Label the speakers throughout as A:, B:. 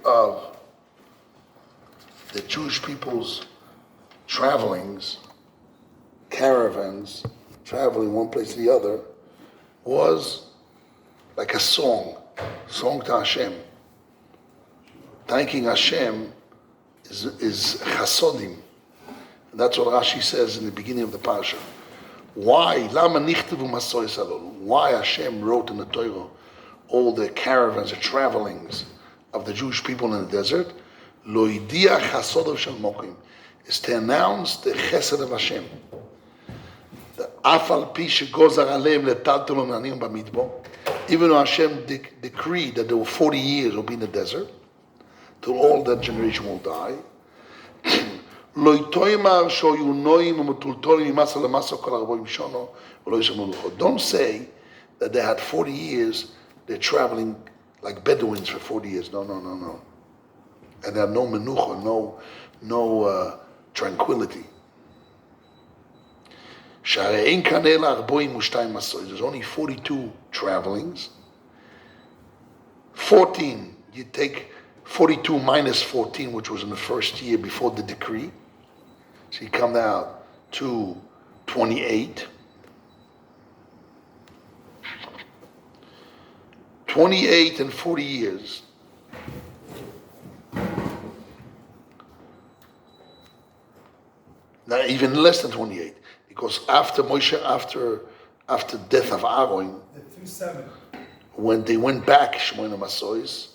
A: of the Jewish people's travelings, caravans, traveling one place to the other, was like a song to Hashem. Thanking Hashem is chasodim. And that's what Rashi says in the beginning of the parshah. Why? Lama nichtavu masois alolu. Why Hashem wrote in the Torah all the caravans, the travelings of the Jewish people in the desert? Lo idiach chasodav shel mokim, is to announce the chesed of Hashem. The afal pi shegozar aleim letaltulom nanim b'midbar. Even though Hashem decreed that there were 40 years will be in the desert, till all that generation will die. Don't say that they had 40 years, they're traveling like Bedouins for 40 years. No. And they had no menucha, no tranquility. There's only 42 travelings. 14, you take 42 minus 14, which was in the first year before the decree. So you come out to 28. 28 and 40 years. Now even less than 28, because after Moshe, after death of Aaron, when they went back, Shemona Masois,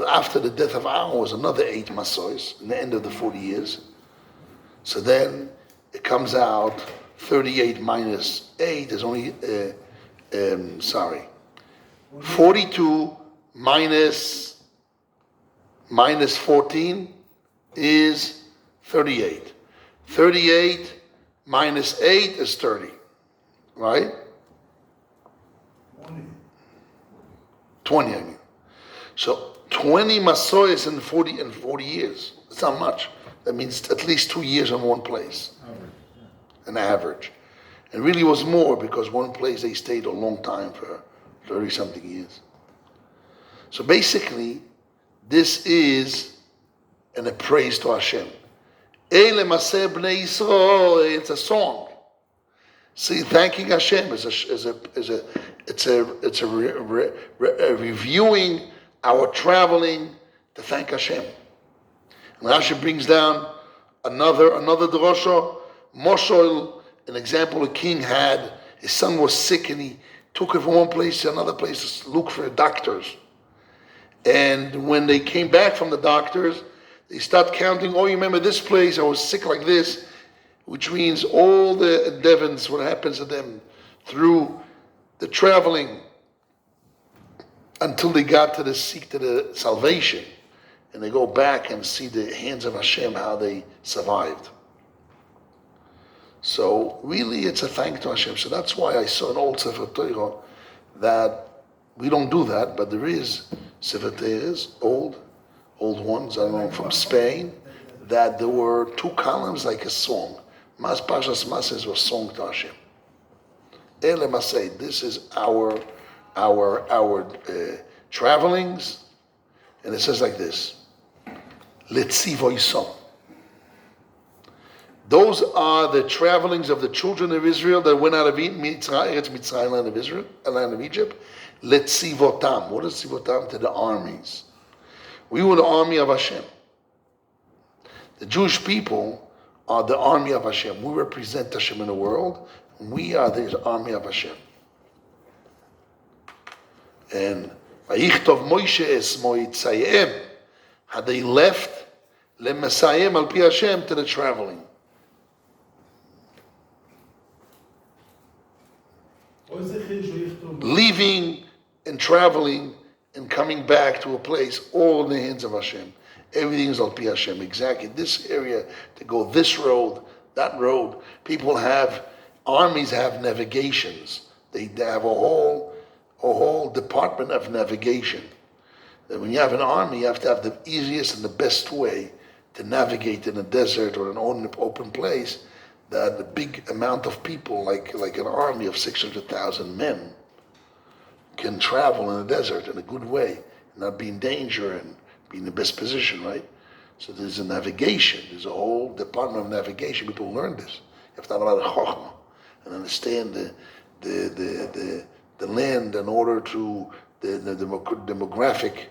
A: after the death of Aaron was another 8 Masois in the end of the 40 years. So then it comes out 38 minus 8 is only 42 minus 14 is 38. 38 minus 8 is 30, right? 20, I mean. So 20 masois in 40 years. It's not much. That means at least 2 years in one place. An average. And really was more, because one place they stayed a long time for 30-something years. So basically, this is a praise to Hashem. It's a song. See, thanking Hashem it's a reviewing our traveling to thank Hashem. And Rashi brings down another drosha, Moshel, an example a king had. His son was sick and he took him from one place to another place to look for doctors. And when they came back from the doctors, they start counting, oh, you remember this place, I was sick like this, which means all the endeavors, what happens to them through the traveling until they got to the salvation. And they go back and see the hands of Hashem, how they survived. So really it's a thank to Hashem. So that's why I saw an old Sefer Torah that we don't do that, but there is Sefer Torahs, old ones, I don't know, from Spain, that there were 2 columns like a song. Parshas Masai was song to Hashem. Ele Masai, this is our travelings, and it says like this. Letzivoisom. Those are the travelings of the children of Israel that went out of Mitzrayim, land of Israel, land of Egypt. Letzivotam. What is Tzivotam? To the armies. We were the army of Hashem. The Jewish people are the army of Hashem. We represent Hashem in the world. We are the army of Hashem. And Vayichtov Moshe es Moitzayim. Had they left lemasayim al pi Hashem, to the traveling. Leaving and traveling and coming back to a place, all in the hands of Hashem. Everything is al pi Hashem. Exactly. This area, to go this road, that road. Armies have navigations. They have a whole department of navigation. That when you have an army, you have to have the easiest and the best way to navigate in a desert or an open place, that a big amount of people, like an army of 600,000 men, can travel in the desert in a good way, not be in danger and be in the best position, right? So there's a navigation. There's a whole department of navigation. People learn this. You have to have a lot of chokhmah and understand the land in order to the demographic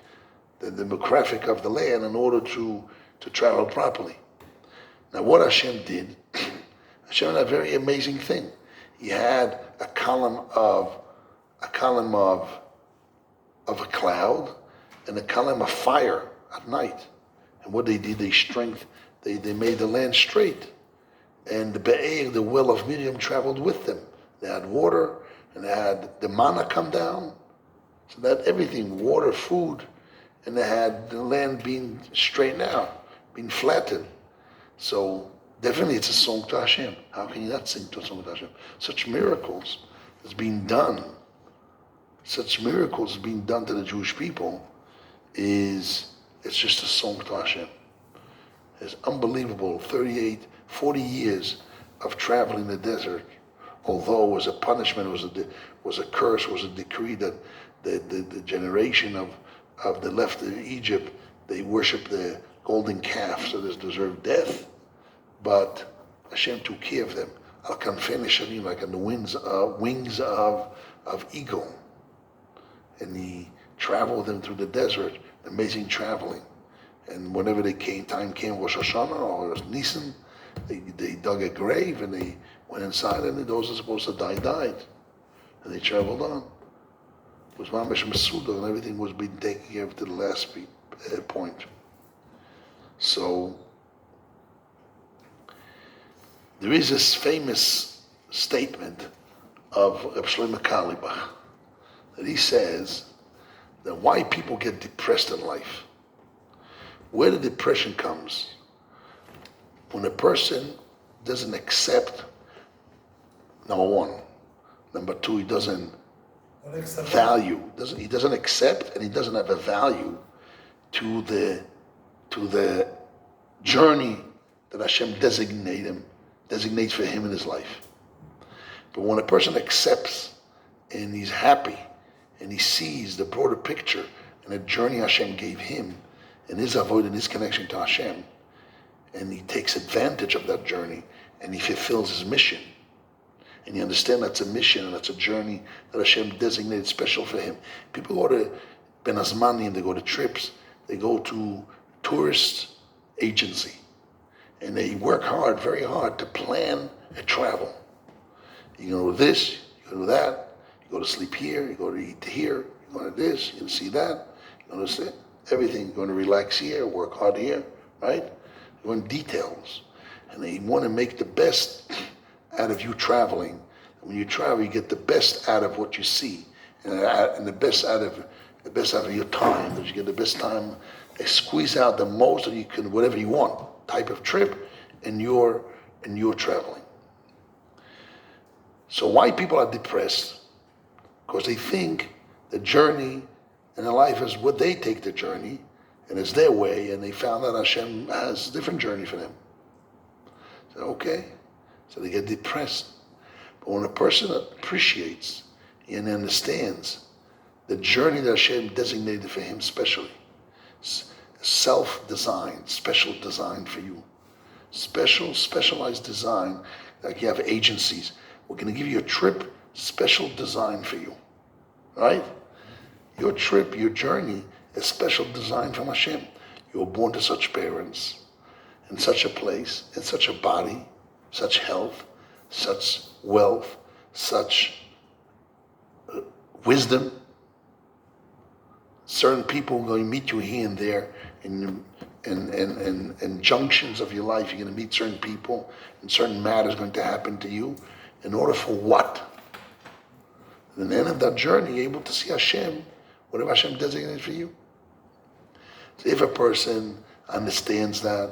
A: of the land in order to travel properly. Now, what Hashem did, Hashem had a very amazing thing. He had a column of a cloud and a column of fire at night. And what they did, they made the land straight. And the Be'er, the well of Miriam, traveled with them. They had water, and they had the manna come down. So they had everything, water, food, and they had the land being straightened out, being flattened. So definitely it's a song to Hashem. How can you not sing to a song to Hashem? Such miracles is being done. Such miracles being done to the Jewish people it's just a song to Hashem. It's unbelievable. 40 years of traveling the desert, although it was a punishment, it was a curse, was a decree that the generation of the left of Egypt, they worship the golden calf, so they deserve death. But Hashem took care of them. Al kanfei neshamim, like on the wings of eagle. And he traveled them through the desert, amazing traveling. And whenever time came, Rosh Hashanah or Nisan, they dug a grave and they went inside, and those who are supposed to die died. And they traveled on. It was mamash masuda, and everything was being taken care of to the last point. So there is this famous statement of Reb Shlomo Carlebach that he says that why people get depressed in life. Where the depression comes, when a person doesn't accept, number one. Number two, he doesn't value. He doesn't accept, and he doesn't have a value to the journey that Hashem designates for him in his life. But when a person accepts and he's happy and he sees the broader picture and the journey Hashem gave him and his avoid and his connection to Hashem, and he takes advantage of that journey and he fulfills his mission, and you understand that's a mission and that's a journey that Hashem designated special for him. People go to Ben Azmanim, they go to trips, they go to tourist agency, and they work hard, very hard, to plan a travel. You go to this, you go to that, you go to sleep here, you go to eat here, you go to this, you go to see that, you go to see everything, you're going to relax here, work hard here, right? You go in details. And they want to make the best out of you traveling. And when you travel, you get the best out of what you see, and the best out of your time. That you get the best time, squeeze out the most that you can, whatever you want, type of trip, and you're traveling. So why people are depressed? Because they think the journey in their life is what they take the journey, and it's their way, and they found that Hashem has a different journey for them. So okay, so they get depressed. But when a person appreciates and understands the journey that Hashem designated for him specially, self-designed, special design for you, specialized design, like you have agencies. We're going to give you a trip, special design for you, right? Your trip, your journey is special design from Hashem. You were born to such parents, in such a place, in such a body, such health, such wealth, such wisdom. Certain people are going to meet you here and there in junctions of your life. You're going to meet certain people, and certain matters going to happen to you. In order for what? At the end of that journey, you're able to see Hashem, whatever Hashem designated for you. So if a person understands that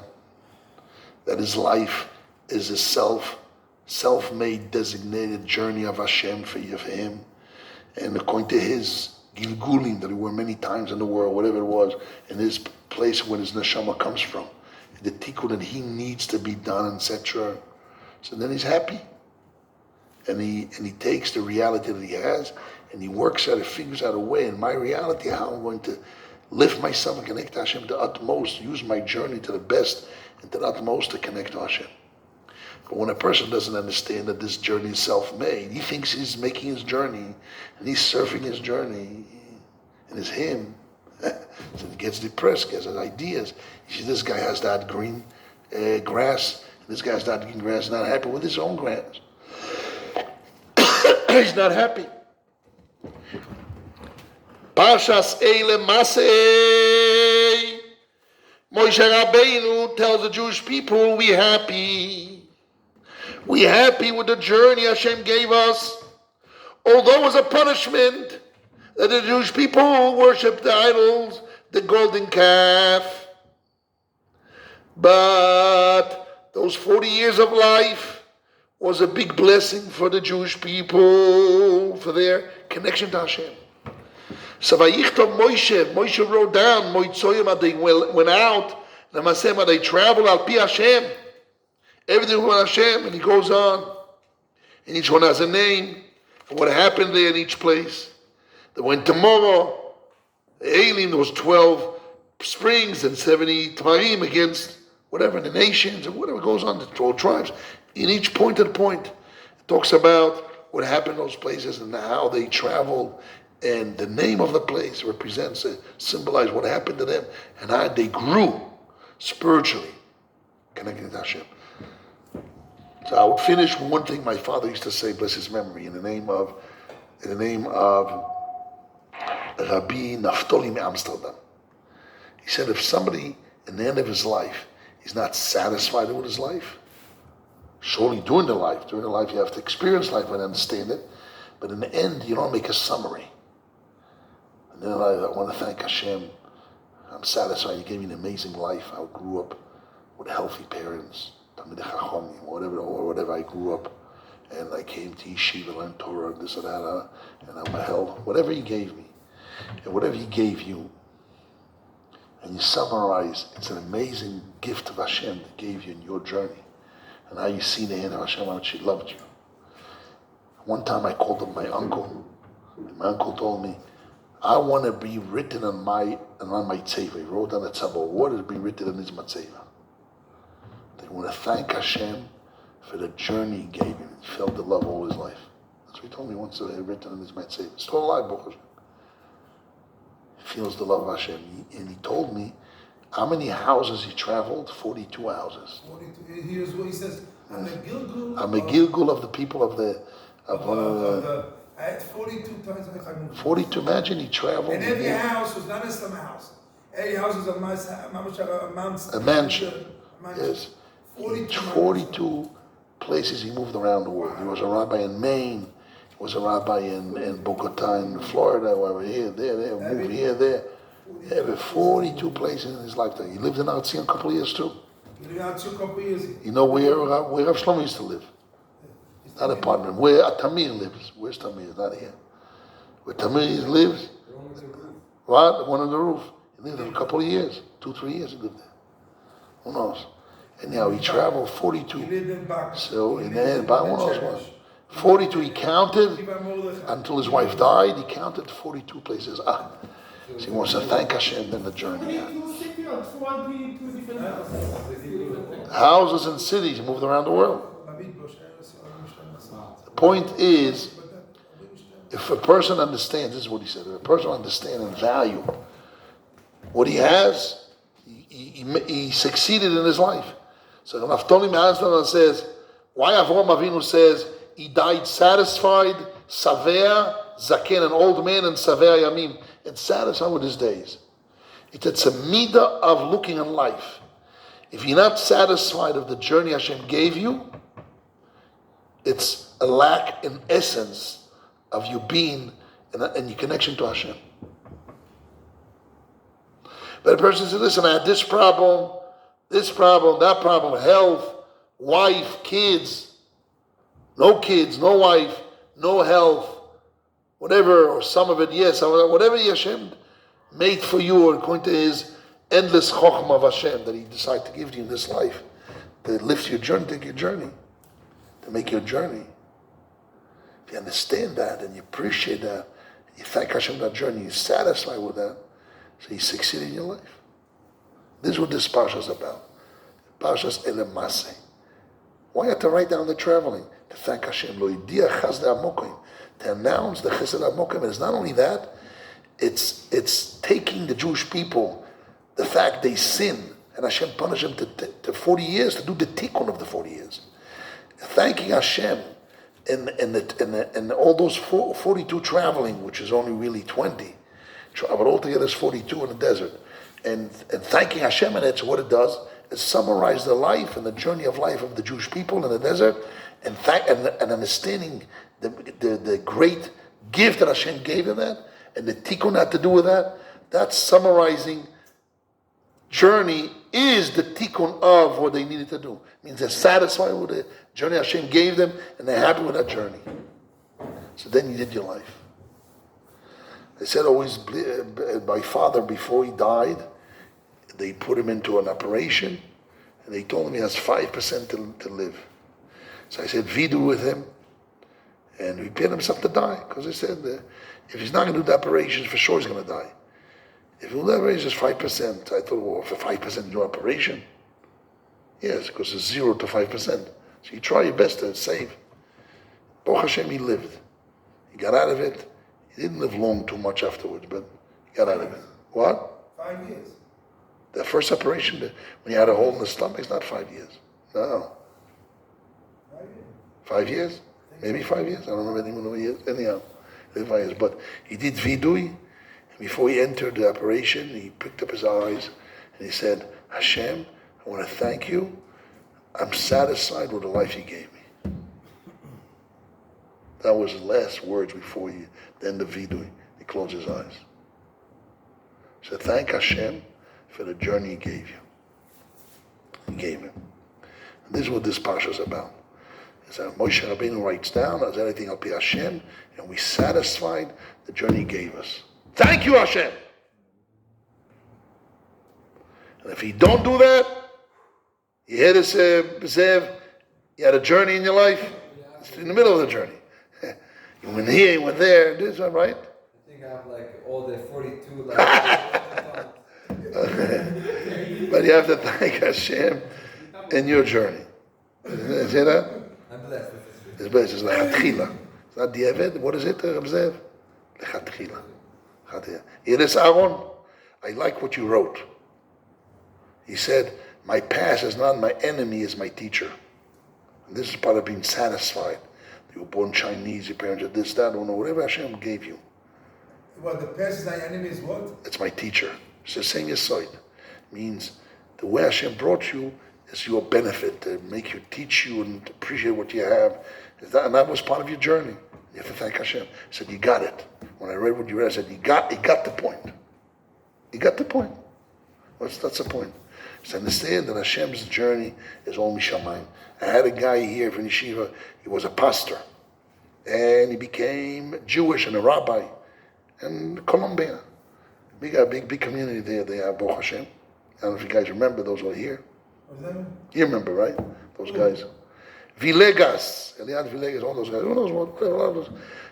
A: his life is a self-made designated journey of Hashem for him, and according to his gilgulim that he were many times in the world, whatever it was, in his place where his neshama comes from, the tikkun that he needs to be done, etc. So then he's happy, and he takes the reality that he has, and he works out, he figures out a way in my reality how I'm going to lift myself and connect to Hashem to the utmost, use my journey to the best and to the utmost to connect to Hashem. But when a person doesn't understand that this journey is self-made, he thinks he's making his journey and he's surfing his journey and it's him. So he gets depressed, gets ideas. You see, this guy has that green grass, and this guy has that green grass, not happy with his own grass. He's not happy. Parshas Eile Masai. Moshe Rabbeinu tells the Jewish people, we happy. We happy with the journey Hashem gave us. Although it was a punishment that the Jewish people worshipped the idols, the golden calf. But those 40 years of life was a big blessing for the Jewish people, for their connection to Hashem. So Moshe wrote down, they went out, they traveled al pi Hashem. Everything was Hashem, and he goes on. And each one has a name, and what happened there in each place. They went tomorrow, Elim, there was 12 springs and 70 Tamarim against whatever, the nations, and whatever goes on, the 12 tribes. In each point, it talks about what happened in those places and how they traveled, and the name of the place represents, symbolizes what happened to them, and how they grew spiritually, connected to Hashem. So I would finish with one thing my father used to say, bless his memory, in the name of Rabbi Naftali Amsterdam. He said, if somebody in the end of his life is not satisfied with his life, surely during the life you have to experience life and understand it, but in the end you don't make a summary. And then I want to thank Hashem. I'm satisfied. He gave me an amazing life. I grew up with healthy parents, whatever I grew up, and I came to yeshiva, learned Torah, this and that, and I'm a hell. Whatever he gave me, and whatever he gave you, and you summarize, it's an amazing gift of Hashem that gave you in your journey, and how you see the hand of Hashem, how much He loved you. One time I called up my uncle, and my uncle told me, I want to be written on my tzeva. He wrote on the tzava, what to be written on his tzeva. They want to thank Hashem for the journey He gave him. He felt the love all his life. That's what he told me once, written on his tzeva. Still alive, Baruch Hashem. He feels the love of Hashem. And he told me how many houses he traveled. 42 houses.
B: 42. Here's what he says. I'm a Gilgul.
A: I'm a Gilgul of the people of the.
B: I had 42 times I moved.
A: 42. Imagine he traveled.
B: And every house was not a slum house. Every house was a
A: mansion. Yes. 42 places he moved around the world. He was a rabbi in Maine. He was a rabbi in Bogota, in Florida, wherever, here, there, moved here, there. Yeah, 42 places in his lifetime. He lived in Artzi a couple of years too.
B: He lived in Artzi a couple of years.
A: You know where Rav Shlomo used to live? Not apartment. Where Tamir lives. Where's Tamir? Not here. Where Tamir lives? What? One on the roof. He lived there a couple of years. 2-3 years he lived there. Who knows? And now he traveled 42.
B: He lived in Bak.
A: So in the end, who knows what? 42 he counted until his wife died. He counted 42 places. So he wants to thank Hashem in the journey. Houses and cities. He moved around the world. The point is, if a person understands, this is what he said, if a person understands and value what he has, he succeeded in his life. So Naftali Amsterdam says, why Avraham Avinu says he died satisfied, Savea, Zaken, an old man, and Savea Yamim, and satisfied with his days. It's a midah of looking in life. If you're not satisfied with the journey Hashem gave you, it's a lack in essence of you being and your connection to Hashem. But a person says, listen, I had this problem, that problem, health, wife, kids, no wife, no health, whatever, or some of it, yes, whatever Hashem made for you according to His endless chokhmah of Hashem that He decided to give you in this life, to lift your journey, take your journey, to make your journey. If you understand that and you appreciate that, you thank Hashem for that journey, you're satisfied with that, So you succeed in your life. This is what this parsha is about. Parshas ele masai. Why you have to write down the traveling? To thank Hashem. Lo yidia chesed amokim. To announce the chesed amokim. And it's not only that, it's taking the Jewish people, the fact they sin, and Hashem punished them to 40 years, to do the tikkun of the 40 years. Thanking Hashem and all those 42 traveling, which is only really 20. But altogether it's 42 in the desert. And thanking Hashem, and it's what it does, is summarize the life and the journey of life of the Jewish people in the desert, and understanding the great gift that Hashem gave them that, and the tikkun had to do with that. That summarizing journey is the tikkun of what they needed to do. It means they're satisfied with the journey Hashem gave them, and they're happy with that journey. So then you did your life. They said always, my father, before he died, they put him into an operation, and they told him he has 5% to live. So I said, vidu with him, and he prepared himself to die, because they said, if he's not going to do the operation, for sure he's going to die. If he'll never raise just 5%, I thought, well, for 5% you do operation? Yes, because it's 0 to 5%. So you try your best to save. Baruch Hashem, he lived. He got out of it. He didn't live long too much afterwards, but he got out of it. What?
B: 5 years.
A: The first operation, when you had a hole in the stomach, it's not 5 years. No.
B: 5 years.
A: 5 years? Maybe 5 years? I don't remember anyone years. Anyhow, 5 years. But he did vidui, and before he entered the operation, he picked up his eyes, and he said, Hashem, I want to thank you. I'm satisfied with the life you gave me. That was the last words before he, the end of vidui. He closed his eyes. So thank Hashem for the journey he gave you. He gave him. And this is what this parsha is about. It's that Moshe Rabbeinu writes down as anything al pi Hashem, and we satisfied the journey he gave us. Thank you, Hashem. And if you don't do that, you hear this, Zev, you had a journey in your life. It's in the middle of the journey. You went here, you went there. This is right.
C: I think I have like all the 42.
A: But you have to thank Hashem in your journey. See that?
C: I'm blessed.
A: It's blessed. It's lechatchila. It's not diavad. What is it, Reb Zev? Lechatchila. Here is Aaron. I like what you wrote. He said, my past is not my enemy, is my teacher. And this is part of being satisfied. You were born Chinese, your parents are this, that, or no, whatever Hashem gave you.
B: Well, the past is thy enemy is what?
A: It's my teacher. It's the same aside. Means the way Hashem brought you is your benefit, to make you, teach you, and appreciate what you have. And that was part of your journey. You have to thank Hashem. He said, you got it. When I read what you read, I said, you got the point. You got the point. That's the point. To understand that Hashem's journey is all mishamayim. I had a guy here from Yeshiva, he was a pastor. And he became Jewish and a rabbi in Colombia. We got a big community there. They have Baruch Hashem. I don't know if you guys remember those who are here.
B: What's that mean?
A: You remember, right? Those guys. Villegas, Eliad Villegas, all those guys. Who knows what?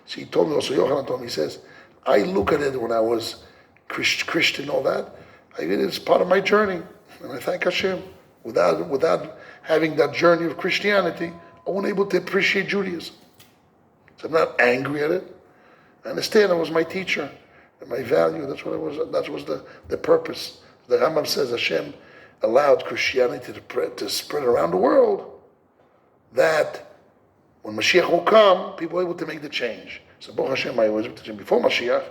A: So he told me also, Yochanan told me, he says, I look at it when I was Christian, all that. I mean, it's part of my journey. And I thank Hashem. Without having that journey of Christianity, I wasn't able to appreciate Judaism. So I'm not angry at it. I understand it was my teacher and my value. That's what it was. That was the purpose. The Rambam says Hashem allowed Christianity to spread around the world. That when Mashiach will come, people are able to make the change. So Baruch Hashem, I was able to change before Mashiach.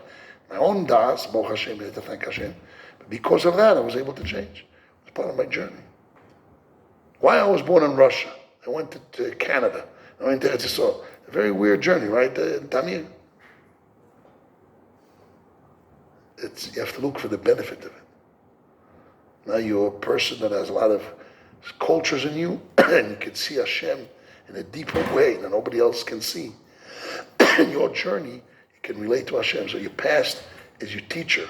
A: My own das, Baruch Hashem, I had to thank Hashem. But because of that, I was able to change. It was part of my journey. Why I was born in Russia? I went to Canada. I went to Eretz Yisrael. A very weird journey, right, Tamir? You have to look for the benefit of it. Now you're a person that has a lot of cultures in you, and you can see Hashem in a deeper way that nobody else can see. In your journey, you can relate to Hashem. So your past is your teacher.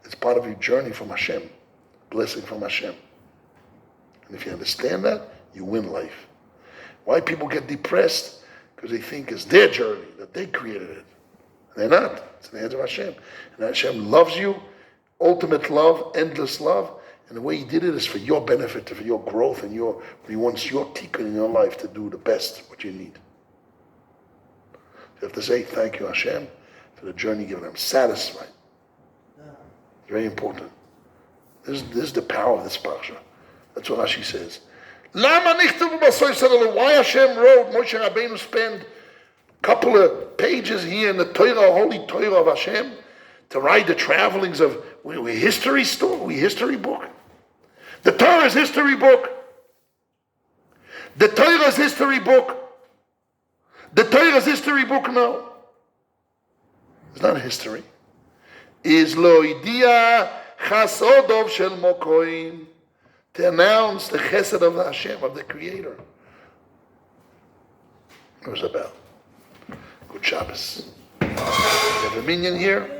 A: It's part of your journey from Hashem, blessing from Hashem. And if you understand that, you win life. Why people get depressed? Because they think it's their journey, that they created it. And they're not. It's in the hands of Hashem. And Hashem loves you ultimate love, endless love. And the way he did it is for your benefit, for your growth, and he wants your tikkun in your life to do the best, what you need. You have to say, thank you, Hashem, for the journey given. I'm satisfied. Very important. This is the power of this parasha. That's what Rashi says. Why Hashem wrote, Moshe Rabbeinu spent a couple of pages here in the Torah, holy Torah of Hashem, to write the travelings of we history book. The Torah is history book. The Torah is history book. The Torah is history book, no. It's not a history. Is lo idia chasodov shel mokoim, to announce the chesed of Hashem, of the Creator. It was about. Good Shabbos. You have a minion here?